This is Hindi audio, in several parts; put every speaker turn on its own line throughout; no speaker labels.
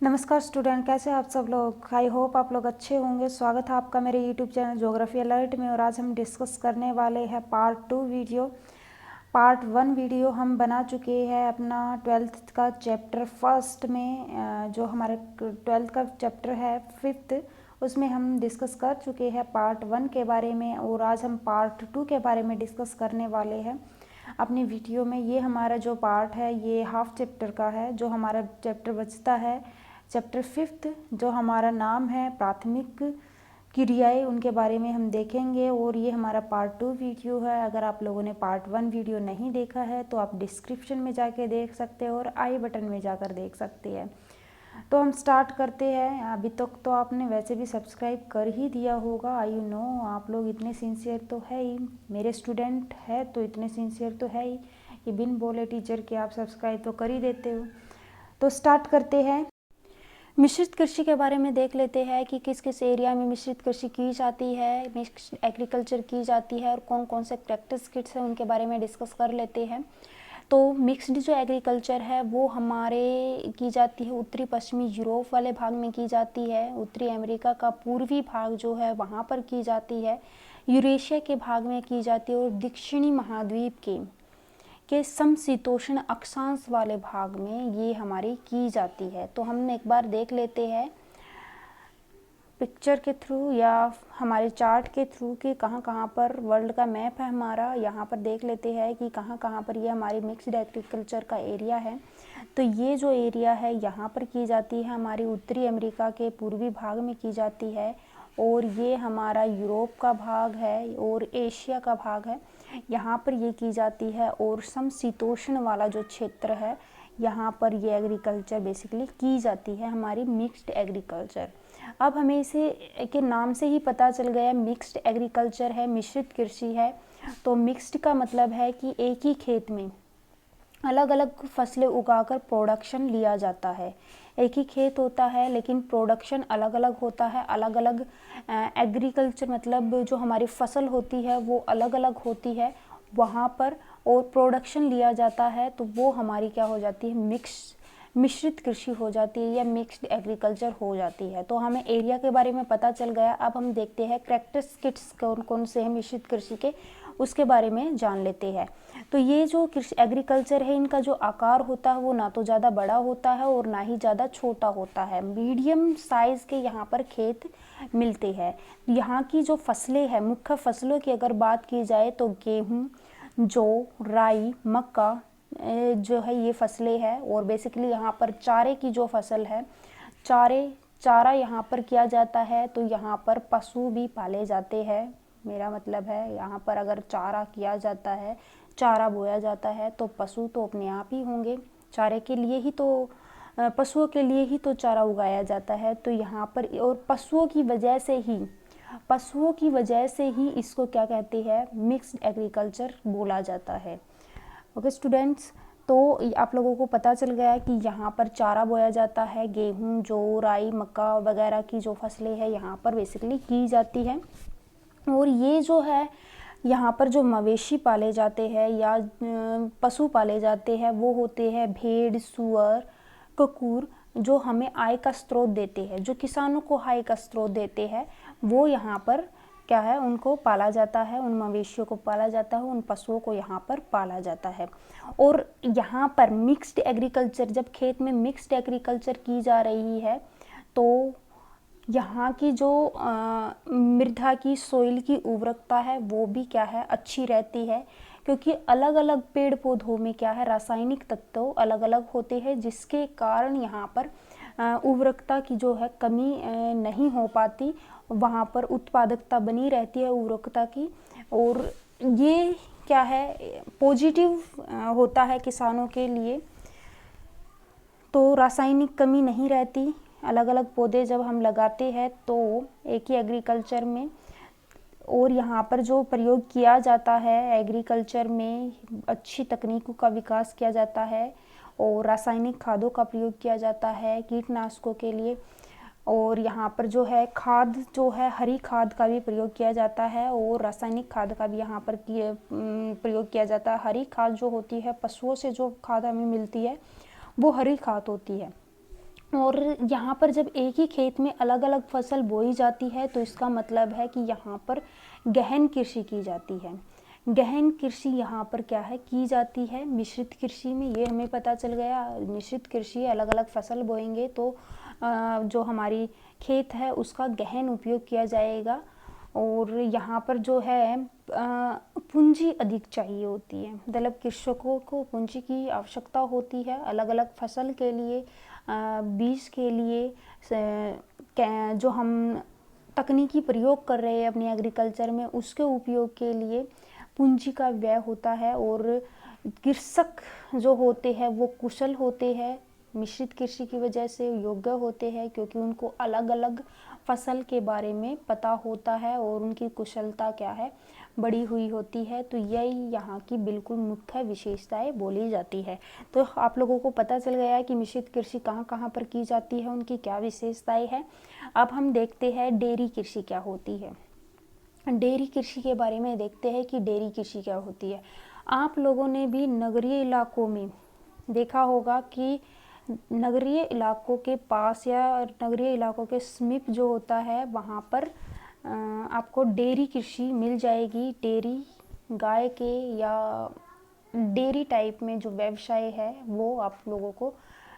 नमस्कार स्टूडेंट, कैसे हैं आप सब लोग। आई होप आप लोग अच्छे होंगे। स्वागत है आपका मेरे यूट्यूब चैनल ज्योग्राफी अलर्ट में। और आज हम डिस्कस करने वाले हैं पार्ट 2 वीडियो। पार्ट 1 वीडियो हम बना चुके हैं अपना 12th का चैप्टर फर्स्ट में। जो हमारे 12th का चैप्टर है 5th, उसमें हम डिस्कस कर चुके हैं पार्ट 1 के बारे में। और आज हम पार्ट 2 के बारे में डिस्कस करने वाले हैं अपनी वीडियो में। ये हमारा जो पार्ट है ये हाफ चैप्टर का है। जो हमारा चैप्टर बचता है चैप्टर 5th, जो हमारा नाम है प्राथमिक क्रियाएं, उनके बारे में हम देखेंगे। और ये हमारा पार्ट 2 वीडियो है। अगर आप लोगों ने पार्ट 1 वीडियो नहीं देखा है तो आप डिस्क्रिप्शन में जाके देख सकते हो और आई बटन में जाकर देख सकते हैं। तो हम स्टार्ट करते हैं। अभी तक तो आपने वैसे भी सब्सक्राइब कर ही दिया होगा। आई नो आप लोग इतने सिंसियर तो है ही, मेरे स्टूडेंट है तो इतने सिंसियर तो है ही कि बिन बोले टीचर के आप सब्सक्राइब तो कर ही देते हो। तो स्टार्ट करते हैं। मिश्रित कृषि के बारे में देख लेते हैं कि किस किस एरिया में मिश्रित कृषि की जाती है, मिक्स्ड एग्रीकल्चर की जाती है और कौन कौन से कैरेक्टरिस्टिक्स हैं उनके बारे में डिस्कस कर लेते हैं। तो मिक्स्ड जो एग्रीकल्चर है वो हमारे की जाती है उत्तरी पश्चिमी यूरोप वाले भाग में की जाती है, उत्तरी अमेरिका का पूर्वी भाग जो है वहाँ पर की जाती है, यूरेशिया के भाग में की जाती है और दक्षिणी महाद्वीप के समशीतोष्ण अक्षांश वाले भाग में ये हमारी की जाती है। तो हम एक बार देख लेते हैं पिक्चर के थ्रू या हमारे चार्ट के थ्रू कि कहाँ कहाँ पर वर्ल्ड का मैप है हमारा। यहाँ पर देख लेते हैं कि कहाँ कहाँ पर ये हमारी मिक्स्ड एग्रीकल्चर का एरिया है। तो ये जो एरिया है यहाँ पर की जाती है हमारी उत्तरी अमेरिका के पूर्वी भाग में की जाती है। और ये हमारा यूरोप का भाग है और एशिया का भाग है, यहाँ पर ये की जाती है। और समशीतोष्ण वाला जो क्षेत्र है यहाँ पर ये एग्रीकल्चर बेसिकली की जाती है, हमारी मिक्स्ड एग्रीकल्चर। अब हमें इसे के नाम से ही पता चल गया मिक्स्ड एग्रीकल्चर है, मिश्रित कृषि है। तो मिक्स्ड का मतलब है कि एक ही खेत में अलग अलग फसलें उगाकर प्रोडक्शन लिया जाता है। एक ही खेत होता है लेकिन प्रोडक्शन अलग अलग होता है, अलग अलग एग्रीकल्चर मतलब जो हमारी फसल होती है वो अलग अलग होती है वहाँ पर, और प्रोडक्शन लिया जाता है। तो वो हमारी क्या हो जाती है, मिश्रित कृषि हो जाती है या मिक्स्ड एग्रीकल्चर हो जाती है। तो हमें एरिया के बारे में पता चल गया। अब हम देखते हैं कैरेक्टरिस्टिक्स कौन कौन से हैं मिश्रित कृषि के, उसके बारे में जान लेते हैं। तो ये जो कृषि एग्रीकल्चर है इनका जो आकार होता है वो ना तो ज़्यादा बड़ा होता है और ना ही ज़्यादा छोटा होता है, मीडियम साइज़ के यहाँ पर खेत मिलते हैं। यहाँ की जो फसलें हैं, मुख्य फसलों की अगर बात की जाए तो गेहूँ, जौ, राई, मक्का जो है ये फसलें हैं। और बेसिकली यहाँ पर चारे की जो फसल है, चारा यहाँ पर किया जाता है। तो यहाँ पर पशु भी पाले जाते हैं, मेरा मतलब है यहाँ पर अगर चारा किया जाता है, चारा बोया जाता है तो पशु तो अपने आप ही होंगे। चारे के लिए ही तो पशुओं के लिए ही तो चारा उगाया जाता है। तो यहाँ पर और पशुओं की वजह से ही इसको क्या कहते हैं, मिक्स्ड एग्रीकल्चर बोला जाता है। ओके स्टूडेंट्स, तो आप लोगों को पता चल गया कि यहाँ पर चारा बोया जाता है, गेहूँ, जौ, राई, मक्का वगैरह की जो फसलें हैं यहाँ पर बेसिकली की जाती है। और ये जो है यहाँ पर जो मवेशी पाले जाते हैं या पशु पाले जाते हैं वो होते हैं भेड़, सूअर, कुकुर, जो हमें आय का स्रोत देते हैं, जो किसानों को आय का स्रोत देते हैं। वो यहाँ पर क्या है, उनको पाला जाता है, उन मवेशियों को पाला जाता है, उन पशुओं को यहाँ पर पाला जाता है। और यहाँ पर मिक्स्ड एग्रीकल्चर, जब खेत में मिक्स्ड एग्रीकल्चर की जा रही है तो यहाँ की जो मृदा की सोइल की उर्वरकता है वो भी क्या है, अच्छी रहती है। क्योंकि अलग अलग पेड़ पौधों में क्या है, रासायनिक तत्व अलग अलग होते हैं, जिसके कारण यहाँ पर उर्वरकता की जो है कमी नहीं हो पाती, वहाँ पर उत्पादकता बनी रहती है उर्वरकता की। और ये क्या है, पॉजिटिव होता है किसानों के लिए। तो रासायनिक कमी नहीं रहती। अलग अलग पौधे जब हम लगाते हैं तो एक ही एग्रीकल्चर में, और यहाँ पर जो प्रयोग किया जाता है एग्रीकल्चर में, अच्छी तकनीकों का विकास किया जाता है और रासायनिक खादों का प्रयोग किया जाता है कीटनाशकों के लिए। और यहाँ पर जो है खाद जो है, हरी खाद का भी प्रयोग किया जाता है और रासायनिक खाद का भी यहाँ पर प्रयोग किया जाता है। हरी खाद जो होती है, पशुओं से जो खाद हमें मिलती है वो हरी खाद होती है। और यहाँ पर जब एक ही खेत में अलग अलग फसल बोई जाती है तो इसका मतलब है कि यहाँ पर गहन कृषि की जाती है। गहन कृषि यहाँ पर क्या है की जाती है मिश्रित कृषि में, ये हमें पता चल गया। मिश्रित कृषि अलग अलग फसल बोएंगे तो जो हमारी खेत है उसका गहन उपयोग किया जाएगा। और यहाँ पर जो है पूंजी अधिक चाहिए होती है, मतलब कृषकों को पूंजी की आवश्यकता होती है अलग अलग फसल के लिए, बीज के लिए, जो हम तकनीकी प्रयोग कर रहे हैं अपनी एग्रीकल्चर में उसके उपयोग के लिए पूंजी का व्यय होता है। और कृषक जो होते हैं वो कुशल होते हैं, मिश्रित कृषि की वजह से योग्य होते हैं क्योंकि उनको अलग अलग फसल के बारे में पता होता है और उनकी कुशलता क्या है बढ़ी हुई होती है। तो यही यहाँ की बिल्कुल मुख्य विशेषताएं बोली जाती है। तो आप लोगों को पता चल गया है कि मिश्रित कृषि कहाँ कहाँ पर की जाती है, उनकी क्या विशेषताएं हैं। अब हम देखते हैं डेयरी कृषि क्या होती है। डेयरी कृषि के बारे में देखते हैं कि डेयरी कृषि क्या होती है। आप लोगों ने भी नगरीय इलाकों में देखा होगा कि नगरीय इलाकों के पास या नगरीय इलाकों के समीप जो होता है वहाँ पर आपको डेयरी कृषि मिल जाएगी। डेयरी गाय के या डेयरी टाइप में जो व्यवसाय है वो आप लोगों को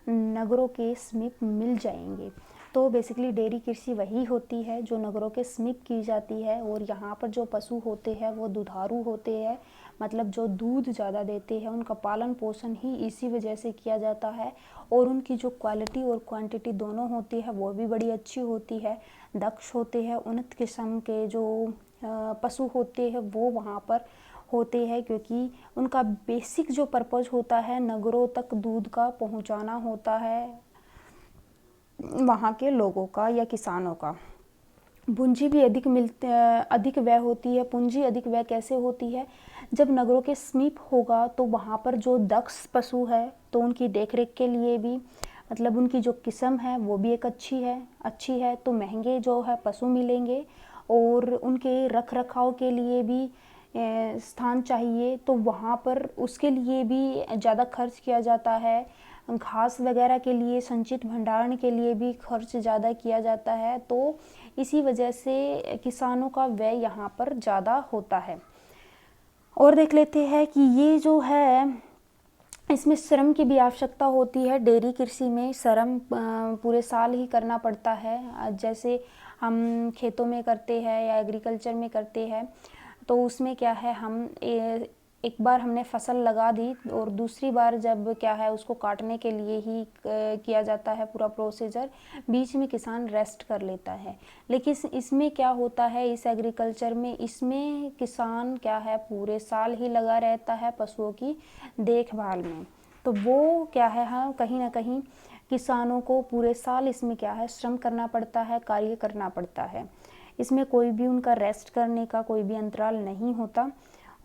नगरों के समीप मिल जाएंगे। तो बेसिकली डेयरी कृषि वही होती है जो नगरों के समीप की जाती है। और यहाँ पर जो पशु होते हैं वो दुधारू होते हैं, मतलब जो दूध ज़्यादा देते हैं, उनका पालन पोषण ही इसी वजह से किया जाता है। और उनकी जो क्वालिटी और क्वांटिटी दोनों होती है वो भी बड़ी अच्छी होती है, दक्ष होते हैं। उन्नत किस्म के जो पशु होते हैं वो वहाँ पर होते हैं क्योंकि उनका बेसिक जो पर्पज़ होता है नगरों तक दूध का पहुँचाना होता है वहाँ के लोगों का या किसानों का। पूंजी भी अधिक व्यय होती है। पूंजी अधिक व्यय कैसे होती है, जब नगरों के समीप होगा तो वहाँ पर जो दक्ष पशु है तो उनकी देखरेख के लिए भी, मतलब उनकी जो किस्म है वो भी एक अच्छी है तो महंगे जो है पशु मिलेंगे। और उनके रख रखाव के लिए भी स्थान चाहिए तो वहाँ पर उसके लिए भी ज़्यादा खर्च किया जाता है। घास वगैरह के लिए, संचित भंडारण के लिए भी खर्च ज़्यादा किया जाता है। तो इसी वजह से किसानों का व्यय यहाँ पर ज़्यादा होता है। और देख लेते हैं कि ये जो है इसमें श्रम की भी आवश्यकता होती है। डेयरी कृषि में श्रम पूरे साल ही करना पड़ता है। जैसे हम खेतों में करते हैं या एग्रीकल्चर में करते हैं तो उसमें क्या है, हम एक बार हमने फसल लगा दी और दूसरी बार जब क्या है उसको काटने के लिए ही किया जाता है पूरा प्रोसीजर, बीच में किसान रेस्ट कर लेता है। लेकिन इसमें क्या होता है, इस एग्रीकल्चर में इसमें किसान क्या है पूरे साल ही लगा रहता है पशुओं की देखभाल में। तो वो क्या है, हाँ कहीं ना कहीं किसानों को पूरे साल इसमें क्या है श्रम करना पड़ता है, कार्य करना पड़ता है। इसमें कोई भी उनका रेस्ट करने का कोई भी अंतराल नहीं होता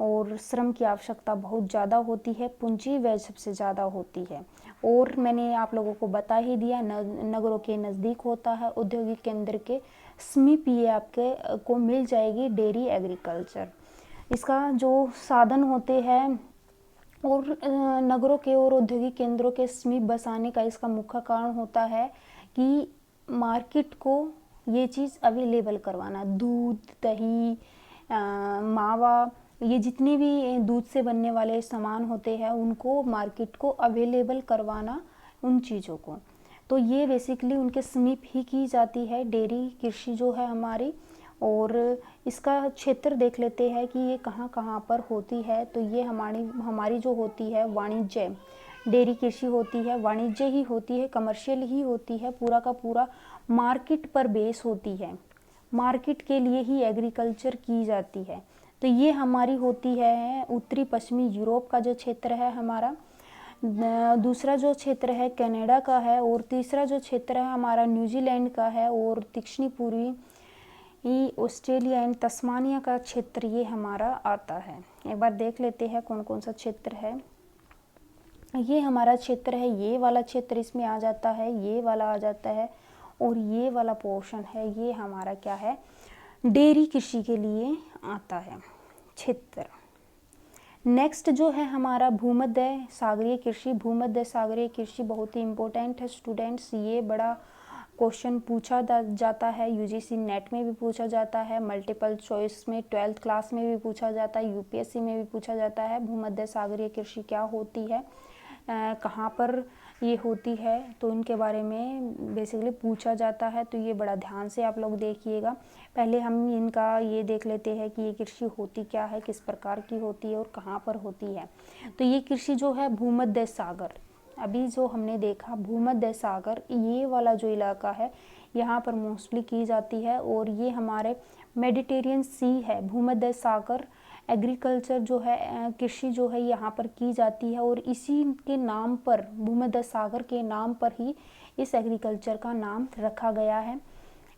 और श्रम की आवश्यकता बहुत ज़्यादा होती है, पूंजी व्यय सबसे ज़्यादा होती है। और मैंने आप लोगों को बता ही दिया, नगरों के नज़दीक होता है, औद्योगिक केंद्र के समीप ये आपके को मिल जाएगी डेयरी एग्रीकल्चर। इसका जो साधन होते हैं और नगरों के और औद्योगिक केंद्रों के समीप बसाने का इसका मुख्य कारण होता है कि मार्केट को ये चीज़ अवेलेबल करवाना। दूध, दही, मावा, ये जितने भी दूध से बनने वाले सामान होते हैं उनको मार्केट को अवेलेबल करवाना उन चीज़ों को। तो ये बेसिकली उनके समीप ही की जाती है डेयरी कृषि जो है हमारी। और इसका क्षेत्र देख लेते हैं कि ये कहाँ कहाँ पर होती है। तो ये हमारी जो होती है वाणिज्य डेयरी कृषि होती है, वाणिज्य ही होती है, कमर्शियल ही होती है, पूरा का पूरा मार्केट पर बेस होती है, मार्केट के लिए ही एग्रीकल्चर की जाती है। तो ये हमारी होती है उत्तरी पश्चिमी यूरोप का जो क्षेत्र है हमारा, दूसरा जो क्षेत्र है कनाडा का है और तीसरा जो क्षेत्र है हमारा न्यूजीलैंड का है और दक्षिणी पूर्वी ऑस्ट्रेलिया एंड तस्मानिया का क्षेत्र ये हमारा आता है। एक बार देख लेते हैं कौन कौन सा क्षेत्र है। ये हमारा क्षेत्र है, ये वाला क्षेत्र इसमें आ जाता है, ये वाला आ जाता है और ये वाला पोर्शन है ये हमारा क्या है डेयरी कृषि के लिए आता है क्षेत्र। नेक्स्ट जो है हमारा भूमध्य सागरीय कृषि। भूमध्य सागरीय कृषि बहुत ही इम्पोर्टेंट है स्टूडेंट्स, ये बड़ा क्वेश्चन पूछा जाता है, यूजीसी नेट में भी पूछा जाता है, मल्टीपल चॉइस में 12th क्लास में भी पूछा जाता है, यूपीएससी में भी पूछा जाता है। भूमध्य सागरीय कृषि क्या होती है, कहाँ पर ये होती है, तो इनके बारे में बेसिकली पूछा जाता है। तो ये बड़ा ध्यान से आप लोग देखिएगा। पहले हम इनका ये देख लेते हैं कि ये कृषि होती क्या है, किस प्रकार की होती है और कहाँ पर होती है। तो ये कृषि जो है भूमध्य सागर, अभी जो हमने देखा भूमध्य सागर, ये वाला जो इलाका है यहाँ पर मोस्टली की जाती है। और ये हमारे मेडिटेरियन सी है, भूमध्य सागर एग्रीकल्चर जो है, कृषि जो है यहाँ पर की जाती है। और इसी के नाम पर, भूमध्य सागर के नाम पर ही इस एग्रीकल्चर का नाम रखा गया है।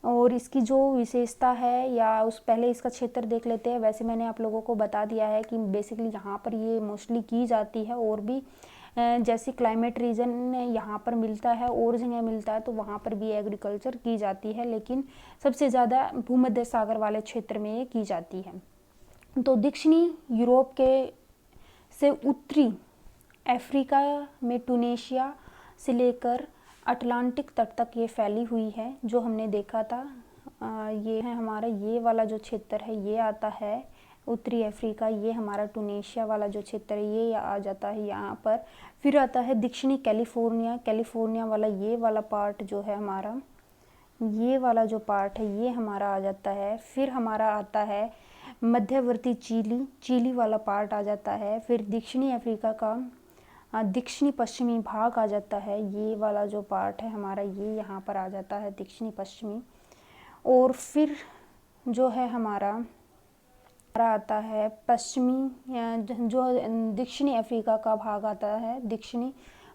और इसकी जो विशेषता है, या उस पहले इसका क्षेत्र देख लेते हैं। वैसे मैंने आप लोगों को बता दिया है कि बेसिकली यहाँ पर ये मोस्टली की जाती है। और भी जैसे क्लाइमेट रीजन यहाँ पर मिलता है और जगह मिलता है, तो वहाँ पर भी एग्रीकल्चर की जाती है, लेकिन सबसे ज़्यादा भूमध्य सागर वाले क्षेत्र में ये की जाती है। तो दक्षिणी यूरोप के से उत्तरी अफ्रीका में टूनेशिया से लेकर अटलांटिक तट तक ये फैली हुई है, जो हमने देखा था। ये है हमारा, ये वाला जो क्षेत्र है ये आता है उत्तरी अफ्रीका, ये हमारा टूनेशिया वाला जो क्षेत्र है ये आ जाता है यहाँ पर। फिर आता है दक्षिणी कैलिफोर्निया, कैलिफोर्निया वाला ये वाला पार्ट जो है हमारा, ये वाला जो पार्ट है ये हमारा आ जाता है। फिर हमारा आता है मध्यवर्ती चिली, चिली वाला पार्ट आ जाता है। फिर दक्षिणी अफ्रीका का दक्षिणी पश्चिमी भाग आ जाता है, ये वाला जो पार्ट है हमारा ये यहाँ पर आ जाता है दक्षिणी पश्चिमी। और फिर जो है हमारा आता है पश्चिमी, जो दक्षिणी अफ्रीका का भाग आता है, दक्षिणी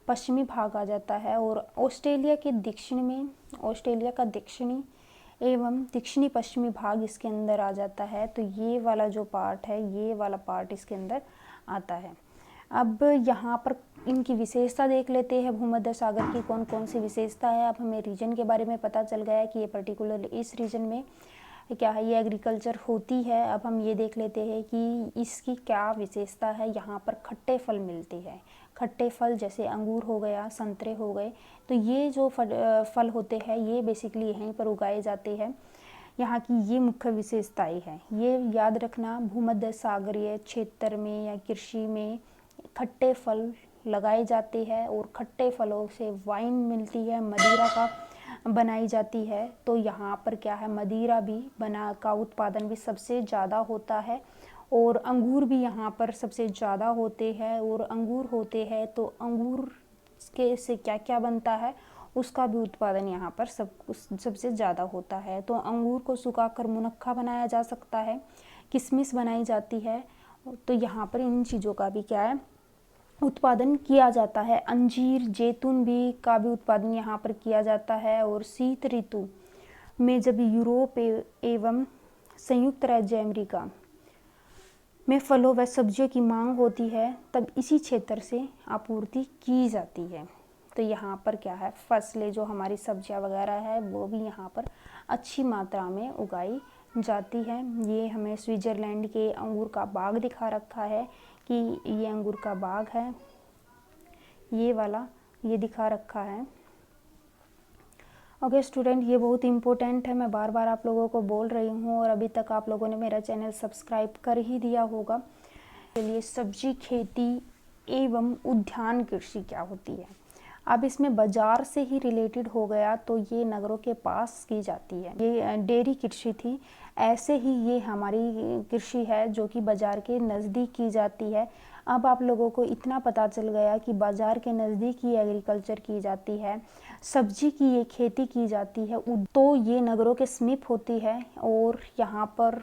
पश्चिमी भाग आ जाता है। और ऑस्ट्रेलिया के दक्षिण में, ऑस्ट्रेलिया का दक्षिणी एवं दक्षिणी पश्चिमी भाग इसके अंदर आ जाता है। तो ये वाला जो पार्ट है, ये वाला पार्ट इसके अंदर आता है। अब यहाँ पर इनकी विशेषता देख लेते हैं, भूमध्य सागर की कौन कौन सी विशेषता है। अब हमें रीजन के बारे में पता चल गया है कि ये पर्टिकुलर इस रीजन में क्या है, ये एग्रीकल्चर होती है। अब हम ये देख लेते हैं कि इसकी क्या विशेषता है। यहाँ पर खट्टे फल मिलते हैं, खट्टे फल जैसे अंगूर हो गया, संतरे हो गए, तो ये जो फल होते हैं ये बेसिकली यहीं पर उगाए जाते हैं। यहाँ की ये मुख्य विशेषताएं हैं, ये याद रखना। भूमध्य सागरीय क्षेत्र में या कृषि में खट्टे फल लगाए जाते हैं और खट्टे फलों से वाइन मिलती है, मदिरा का बनाई जाती है। तो यहाँ पर क्या है, मदिरा भी का उत्पादन भी सबसे ज़्यादा होता है। और अंगूर भी यहाँ पर सबसे ज़्यादा होते हैं। और अंगूर होते हैं तो अंगूर के से क्या क्या बनता है, उसका भी उत्पादन यहाँ पर सबसे ज़्यादा होता है। तो अंगूर को सुखाकर मुनक्का बनाया जा सकता है, किशमिश बनाई जाती है। तो यहाँ पर इन चीज़ों का भी क्या है, उत्पादन किया जाता है। अंजीर, जैतून भी का भी उत्पादन यहाँ पर किया जाता है। और शीत ऋतु में जब यूरोप एवं संयुक्त राज्य अमेरिका में फलों व सब्जियों की मांग होती है, तब इसी क्षेत्र से आपूर्ति की जाती है। तो यहाँ पर क्या है, फसलें जो हमारी सब्जियाँ वगैरह है वो भी यहाँ पर अच्छी मात्रा में उगाई जाती है। ये हमें स्विट्ज़रलैंड के अंगूर का बाग दिखा रखा है कि ये अंगूर का बाग है, ये वाला ये दिखा रखा है। ओके स्टूडेंट, ये बहुत इम्पोर्टेंट है, मैं बार बार आप लोगों को बोल रही हूँ। और अभी तक आप लोगों ने मेरा चैनल सब्सक्राइब कर ही दिया होगा। चलिए, सब्जी खेती एवं उद्यान कृषि क्या होती है। अब इसमें बाजार से ही रिलेटेड हो गया, तो ये नगरों के पास की जाती है। ये डेयरी कृषि थी, ऐसे ही ये हमारी कृषि है जो कि बाजार के नज़दीक की जाती है। अब आप लोगों को इतना पता चल गया कि बाजार के नज़दीक ही एग्रीकल्चर की जाती है, सब्जी की ये खेती की जाती है, तो ये नगरों के समीप होती है। और यहाँ पर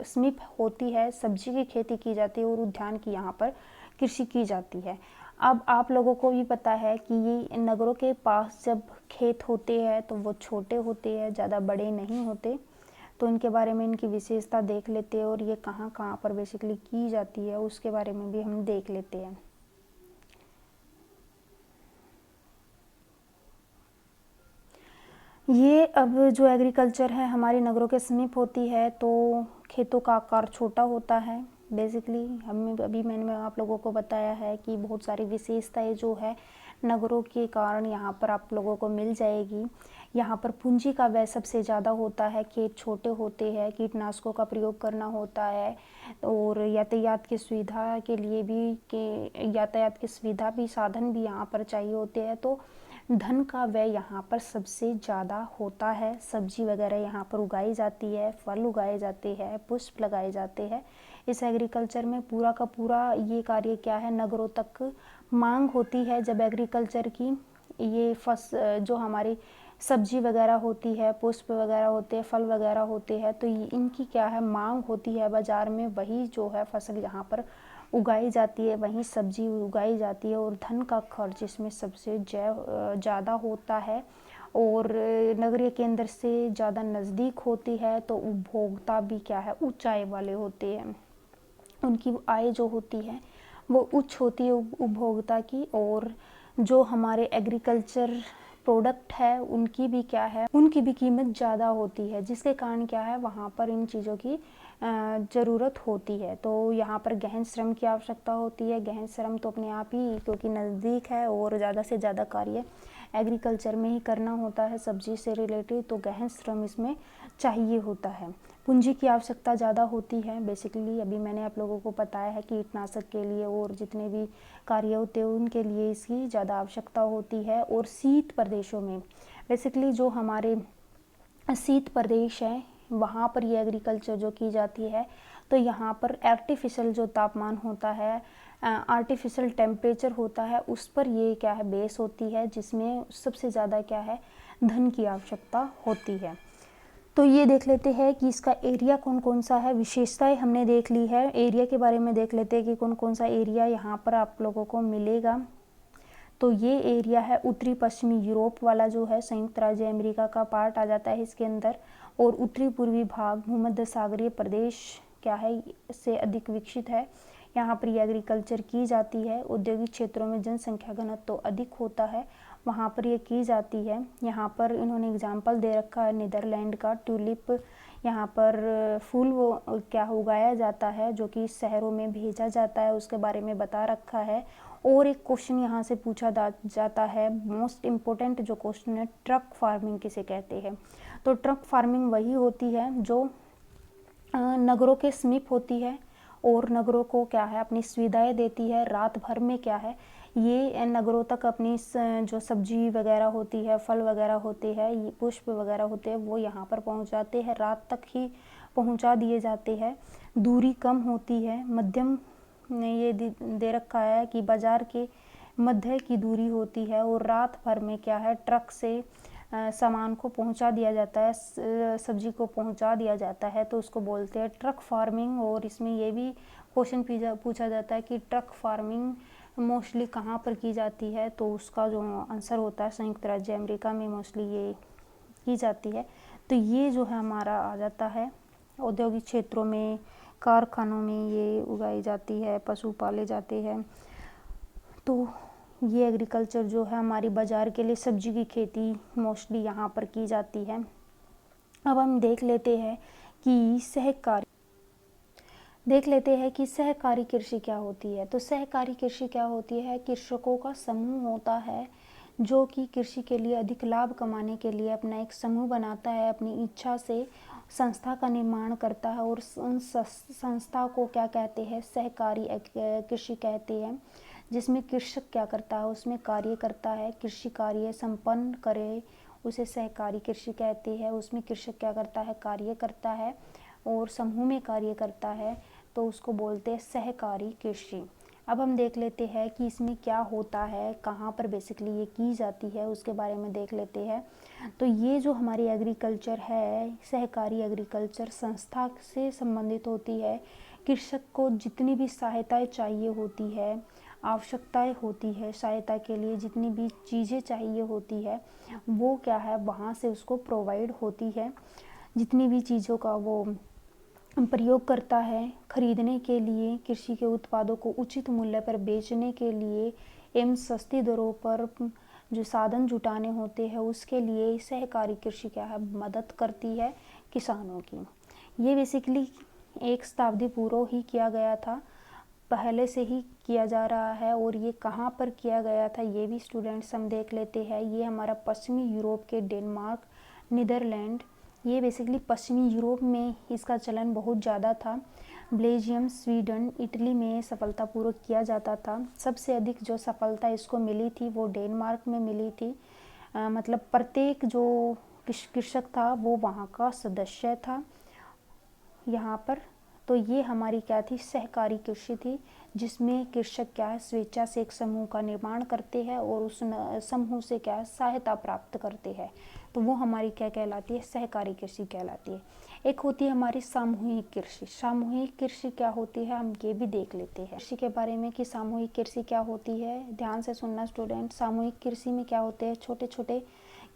समीप होती है, सब्जी की खेती की जाती है और उद्यान की यहाँ पर कृषि की जाती है। अब आप लोगों को भी पता है कि ये नगरों के पास जब खेत होते हैं तो वो छोटे होते हैं, ज़्यादा बड़े नहीं होते। तो इनके बारे में, इनकी विशेषता देख लेते हैं और ये कहाँ कहाँ पर बेसिकली की जाती है उसके बारे में भी हम देख लेते हैं। ये अब जो एग्रीकल्चर है हमारी नगरों के समीप होती है, तो खेतों का आकार छोटा होता है, बेसिकली हमें अभी मैंने आप लोगों को बताया है कि बहुत सारी विशेषताएं जो है नगरों के कारण यहाँ पर आप लोगों को मिल जाएगी। यहाँ पर पूंजी का व्यय सबसे ज़्यादा होता है, खेत छोटे होते हैं, कीटनाशकों का प्रयोग करना होता है और यातायात की सुविधा के लिए भी यातायात की सुविधा भी साधन भी यहाँ पर चाहिए होते हैं। तो धन का व्यय यहाँ पर सबसे ज़्यादा होता है। सब्जी वगैरह यहाँ पर उगाई जाती है, फल उगाए जाते हैं, पुष्प लगाए जाते हैं। इस एग्रीकल्चर में पूरा का पूरा ये कार्य क्या है, नगरों तक मांग होती है। जब एग्रीकल्चर की ये जो हमारी सब्जी वगैरह होती है, पुष्प वगैरह होते हैं, फल वगैरह होते हैं, तो इनकी क्या है मांग होती है बाज़ार में, वही जो है फसल यहाँ पर उगाई जाती है, वहीं सब्जी उगाई जाती है और धन का खर्च इसमें सबसे ज़्यादा होता है। और नगरीय केंद्र से ज़्यादा नज़दीक होती है, तो उपभोक्ता भी क्या है उच्च आय वाले होते हैं। उनकी आय जो होती है वो उच्च होती है उपभोक्ता की। और जो हमारे एग्रीकल्चर प्रोडक्ट है उनकी भी क्या है, उनकी भी कीमत ज़्यादा होती है, जिसके कारण क्या है वहाँ पर इन चीज़ों की ज़रूरत होती है। तो यहाँ पर गहन श्रम की आवश्यकता होती है। गहन श्रम तो अपने आप ही क्योंकि नज़दीक है और ज़्यादा से ज़्यादा कार्य एग्रीकल्चर में ही करना होता है सब्जी से रिलेटेड, तो गहन श्रम इसमें चाहिए होता है। पूंजी की आवश्यकता ज़्यादा होती है। बेसिकली अभी मैंने आप लोगों को बताया है कीटनाशक के लिए और जितने भी कार्य होते हैं उनके लिए इसकी ज़्यादा आवश्यकता होती है। और शीत प्रदेशों में बेसिकली जो हमारे शीत प्रदेश है वहाँ पर ये एग्रीकल्चर जो की जाती है, तो यहाँ पर आर्टिफिशियल जो तापमान होता है, आर्टिफिशियल टेम्परेचर होता है, उस पर ये क्या है बेस होती है, जिसमें सबसे ज़्यादा क्या है धन की आवश्यकता होती है। तो ये देख लेते हैं कि इसका एरिया कौन कौन सा है। विशेषताएं हमने देख ली है, एरिया के बारे में देख लेते हैं कि कौन कौन सा एरिया यहाँ पर आप लोगों को मिलेगा। तो ये एरिया है उत्तरी पश्चिमी यूरोप वाला जो है, संयुक्त राज्य अमेरिका का पार्ट आ जाता है इसके अंदर। और उत्तरी पूर्वी भाग भूमध्य सागरीय प्रदेश क्या है से अधिक विकसित है। यहाँ पर ये एग्रीकल्चर की जाती है। औद्योगिक क्षेत्रों में जनसंख्या घनत्व तो अधिक होता है, वहाँ पर ये की जाती है। यहाँ पर इन्होंने एग्जाम्पल दे रखा है नीदरलैंड का, ट्यूलिप यहाँ पर फूल वो क्या उगाया जाता है जो कि शहरों में भेजा जाता है, उसके बारे में बता रखा है। और एक क्वेश्चन यहाँ से पूछा जाता है, मोस्ट इम्पोर्टेंट जो क्वेश्चन है, ट्रक फार्मिंग किसे कहते हैं। तो ट्रक फार्मिंग वही होती है जो नगरों के समीप होती है और नगरों को क्या है अपनी सुविधाएं देती है। रात भर में क्या है ये नगरों तक अपनी जो सब्जी वगैरह होती है, फल वगैरह होते हैं, ये पुष्प वगैरह होते हैं, वो यहाँ पर पहुँच जाते हैं, रात तक ही पहुँचा दिए जाते हैं। दूरी कम होती है, मध्यम ने ये दे रखा है कि बाज़ार के मध्य की दूरी होती है और रात भर में क्या है ट्रक से सामान को पहुंचा दिया जाता है, सब्जी को पहुंचा दिया जाता है, तो उसको बोलते हैं ट्रक फार्मिंग। और इसमें ये भी क्वेश्चन पूछा जाता है कि ट्रक फार्मिंग मोस्टली कहाँ पर की जाती है, तो उसका जो आंसर होता है संयुक्त राज्य अमेरिका में मोस्टली ये की जाती है। तो ये जो है हमारा आ जाता है औद्योगिक क्षेत्रों में, कारखानों में ये उगाई जाती है, पशु पाले जाते हैं। तो ये एग्रीकल्चर जो है हमारी बाज़ार के लिए सब्जी की खेती मोस्टली यहाँ पर की जाती है। अब हम देख लेते हैं कि सहकारी कृषि क्या होती है। तो सहकारी कृषि क्या होती है, कृषकों का समूह होता है जो कि कृषि के लिए अधिक लाभ कमाने के लिए अपना एक समूह बनाता है, अपनी इच्छा से संस्था का निर्माण करता है और उन संस्था को क्या कहते हैं, सहकारी कृषि कहते हैं। जिसमें कृषक क्या करता है, उसमें कार्य करता है, कृषि कार्य संपन्न करे उसे सहकारी कृषि कहते हैं। उसमें कृषक क्या करता है, कार्य करता है और समूह में कार्य करता है, तो उसको बोलते हैं सहकारी कृषि। अब हम देख लेते हैं कि इसमें क्या होता है, कहाँ पर बेसिकली ये की जाती है, उसके बारे में देख लेते हैं। तो ये जो हमारी एग्रीकल्चर है, सहकारी एग्रीकल्चर संस्था से संबंधित होती है। कृषक को जितनी भी सहायताएं चाहिए होती है, आवश्यकताएं होती है, सहायता के लिए जितनी भी चीज़ें चाहिए होती है वो क्या है वहाँ से उसको प्रोवाइड होती है। जितनी भी चीज़ों का वो प्रयोग करता है खरीदने के लिए, कृषि के उत्पादों को उचित मूल्य पर बेचने के लिए एवं सस्ती दरों पर जो साधन जुटाने होते हैं उसके लिए सहकारी कृषि क्या है मदद करती है किसानों की। ये बेसिकली एक शताब्दी पूर्व ही किया गया था, पहले से ही किया जा रहा है। और ये कहाँ पर किया गया था ये भी स्टूडेंट्स हम देख लेते हैं। ये हमारा पश्चिमी यूरोप के डेनमार्क, नीदरलैंड, ये बेसिकली पश्चिमी यूरोप में इसका चलन बहुत ज़्यादा था। बेल्जियम, स्वीडन, इटली में सफलतापूर्वक किया जाता था। सबसे अधिक जो सफलता इसको मिली थी वो डेनमार्क में मिली थी। मतलब प्रत्येक जो कृषक था वो वहाँ का सदस्य था यहाँ पर। तो ये हमारी क्या थी, सहकारी कृषि थी, जिसमें कृषक क्या है स्वेच्छा से एक समूह का निर्माण करते हैं और उस समूह से क्या है सहायता प्राप्त करते हैं। तो वो हमारी क्या कहलाती है, सहकारी कृषि कहलाती है। एक होती है हमारी सामूहिक कृषि। सामूहिक कृषि क्या होती है हम ये भी देख लेते हैं कृषि के बारे में कि सामूहिक कृषि क्या होती है। ध्यान से सुनना स्टूडेंट। सामूहिक कृषि में क्या होते हैं, छोटे छोटे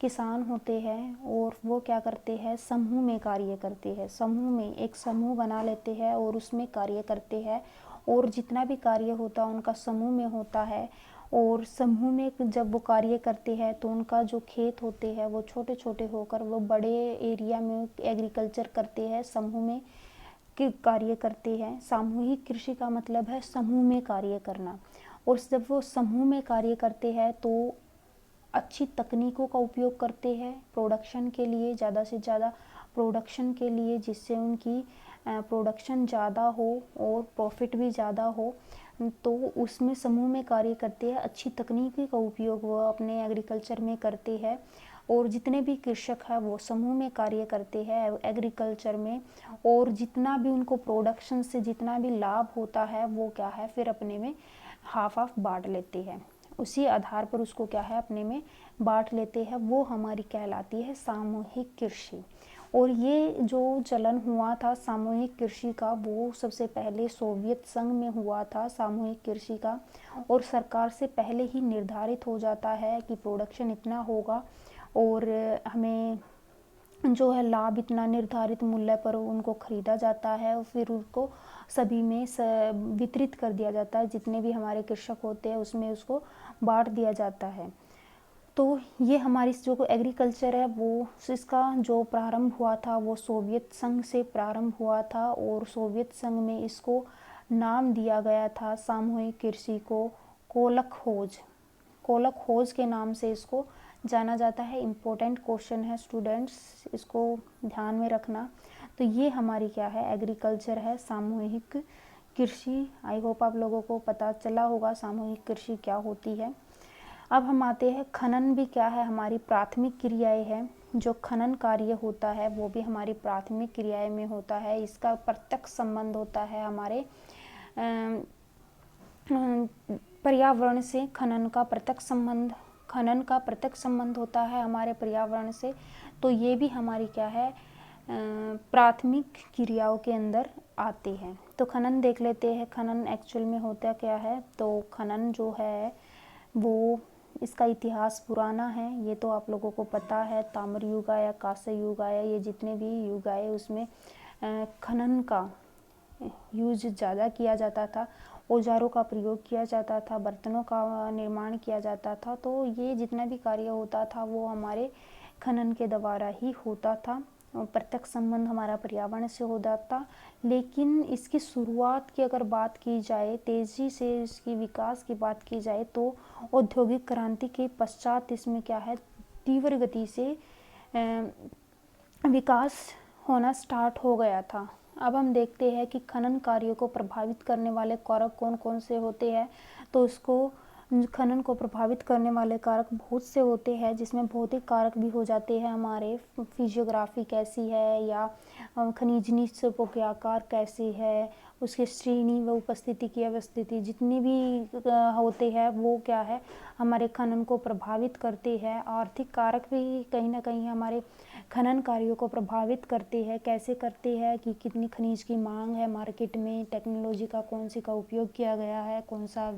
किसान होते हैं और वो क्या करते हैं, समूह में कार्य करते हैं। समूह में एक समूह बना लेते हैं और उसमें कार्य करते हैं, और जितना भी कार्य होता है उनका समूह में होता है। और समूह में जब वो कार्य करते हैं तो उनका जो खेत होते हैं वो छोटे छोटे होकर वो बड़े एरिया में एग्रीकल्चर करते हैं, समूह में कि कार्य करते हैं। सामूहिक कृषि का मतलब है समूह में कार्य करना। और जब वो समूह में कार्य करते हैं तो अच्छी तकनीकों का उपयोग करते हैं प्रोडक्शन के लिए, ज़्यादा से ज़्यादा प्रोडक्शन के लिए, जिससे उनकी प्रोडक्शन ज़्यादा हो और प्रॉफिट भी ज़्यादा हो। तो उसमें समूह में कार्य करते हैं, अच्छी तकनीकी का उपयोग वो अपने एग्रीकल्चर में करते हैं। और जितने भी कृषक हैं वो समूह में कार्य करते हैं एग्रीकल्चर में, और जितना भी उनको प्रोडक्शन से जितना भी लाभ होता है वो क्या है फिर अपने में हाफ हाफ बांट लेते हैं। उसी आधार पर उसको क्या है अपने में बांट लेते हैं। वो हमारी कहलाती है सामूहिक कृषि। और ये जो चलन हुआ था सामूहिक कृषि का वो सबसे पहले सोवियत संघ में हुआ था सामूहिक कृषि का। और सरकार से पहले ही निर्धारित हो जाता है कि प्रोडक्शन इतना होगा और हमें जो है लाभ इतना निर्धारित मूल्य पर उनको खरीदा जाता है और फिर उनको सभी में वितरित कर दिया जाता है। जितने भी हमारे कृषक होते हैं उसमें उसको बांट दिया जाता है। तो ये हमारी जो एग्रीकल्चर है वो इसका जो प्रारंभ हुआ था वो सोवियत संघ से प्रारंभ हुआ था। और सोवियत संघ में इसको नाम दिया गया था सामूहिक कृषि को कोलखोज। कोलखोज के नाम से इसको जाना जाता है। इम्पोर्टेंट क्वेश्चन है स्टूडेंट्स, इसको ध्यान में रखना। तो ये हमारी क्या है एग्रीकल्चर है, सामूहिक कृषि। आई होप आप लोगों को पता चला होगा सामूहिक कृषि क्या होती है। अब हम आते हैं खनन भी क्या है, हमारी प्राथमिक क्रियाएं हैं। जो खनन कार्य होता है वो भी हमारी प्राथमिक क्रियाएं में होता है। इसका प्रत्यक्ष संबंध होता है हमारे पर्यावरण से। खनन का प्रत्यक्ष संबंध होता है हमारे पर्यावरण से। तो ये भी हमारी क्या है प्राथमिक क्रियाओं के अंदर आते हैं। तो खनन देख लेते हैं। खनन एक्चुअल में होता क्या है, तो खनन जो है वो इसका इतिहास पुराना है, ये तो आप लोगों को पता है। ताम्र युग आया, कांस्य युग आया, ये जितने भी युग आए उसमें खनन का यूज ज़्यादा किया जाता था। औजारों का प्रयोग किया जाता था, बर्तनों का निर्माण किया जाता था। तो ये जितना भी कार्य होता था वो हमारे खनन के द्वारा ही होता था। प्रत्यक्ष संबंध हमारा पर्यावरण से होता था। लेकिन इसकी शुरुआत की अगर बात की जाए, तेज़ी से इसकी विकास की बात की जाए, तो औद्योगिक क्रांति के पश्चात इसमें क्या है तीव्र गति से विकास होना स्टार्ट हो गया था। अब हम देखते हैं कि खनन कार्यों को प्रभावित करने वाले कारक कौन कौन से होते हैं। तो उसको खनन को प्रभावित करने वाले कारक बहुत से होते हैं, जिसमें भौतिक कारक भी हो जाते हैं हमारे, फिजियोग्राफी कैसी है या खनिजनी स्वरूपों के आकार कैसे है, उसके श्रेणी व उपस्थिति की अवस्थिति, जितनी भी होते हैं वो क्या है हमारे खनन को प्रभावित करते हैं। आर्थिक कारक भी कहीं ना कहीं हमारे खनन कार्यों को प्रभावित करते हैं। कैसे करते हैं कि कितनी खनिज की मांग है मार्केट में, टेक्नोलॉजी का कौन सी का उपयोग किया गया है, कौन सा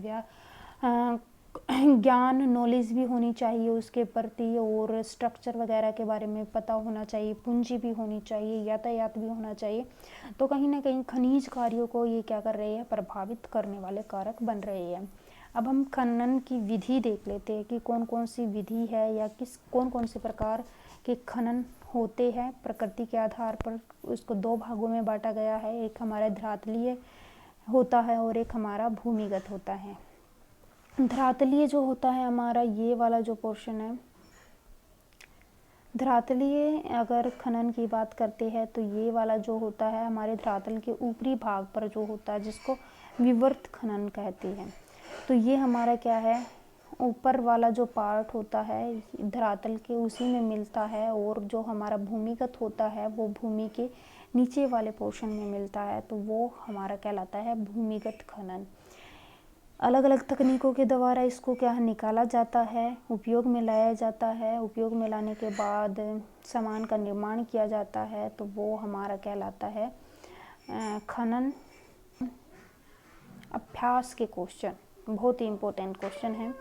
ज्ञान नॉलेज भी होनी चाहिए उसके प्रति, और स्ट्रक्चर वगैरह के बारे में पता होना चाहिए, पूंजी भी होनी चाहिए, यातायात भी होना चाहिए। तो कहीं ना कहीं खनिज कार्यों को ये क्या कर रहे हैं प्रभावित करने वाले कारक बन रहे हैं। अब हम खनन की विधि देख लेते हैं कि कौन कौन सी विधि है या कौन कौन से प्रकार के खनन होते हैं। प्रकृति के आधार पर उसको दो भागों में बांटा गया है, एक हमारा धरातलीय होता है और एक हमारा भूमिगत होता है। धरातलीय जो होता है हमारा ये वाला जो पोर्शन है, धरातलीय अगर खनन की बात करते हैं तो ये वाला जो होता है हमारे धरातल के ऊपरी भाग पर जो होता है, जिसको विवर्त खनन कहते हैं। तो ये हमारा क्या है, ऊपर वाला जो पार्ट होता है धरातल के उसी में मिलता है, और जो हमारा भूमिगत होता है वो भूमि के नीचे वाले पोर्शन में मिलता है, तो वो हमारा कहलाता है भूमिगत खनन। अलग अलग तकनीकों के द्वारा इसको क्या निकाला जाता है, उपयोग में लाया जाता है। उपयोग में लाने के बाद सामान का निर्माण किया जाता है, तो वो हमारा कहलाता है खनन। अभ्यास के क्वेश्चन बहुत ही इम्पोर्टेंट क्वेश्चन है।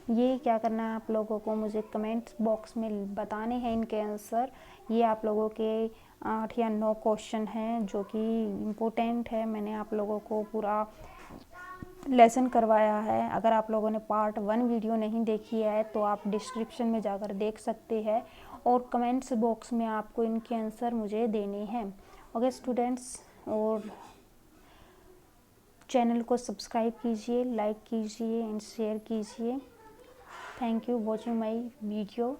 ये क्या करना है आप लोगों को, मुझे कमेंट्स बॉक्स में बताने हैं इनके आंसर। ये आप लोगों के 8 या 9 क्वेश्चन हैं जो कि इम्पोर्टेंट है। मैंने आप लोगों को पूरा लेसन करवाया है। अगर आप लोगों ने पार्ट 1 वीडियो नहीं देखी है तो आप डिस्क्रिप्शन में जाकर देख सकते हैं, और कमेंट्स बॉक्स में आपको इनके आंसर मुझे देने हैं। ओके स्टूडेंट्स, और चैनल को सब्सक्राइब कीजिए, लाइक कीजिए एंड शेयर कीजिए। Thank you watching my video.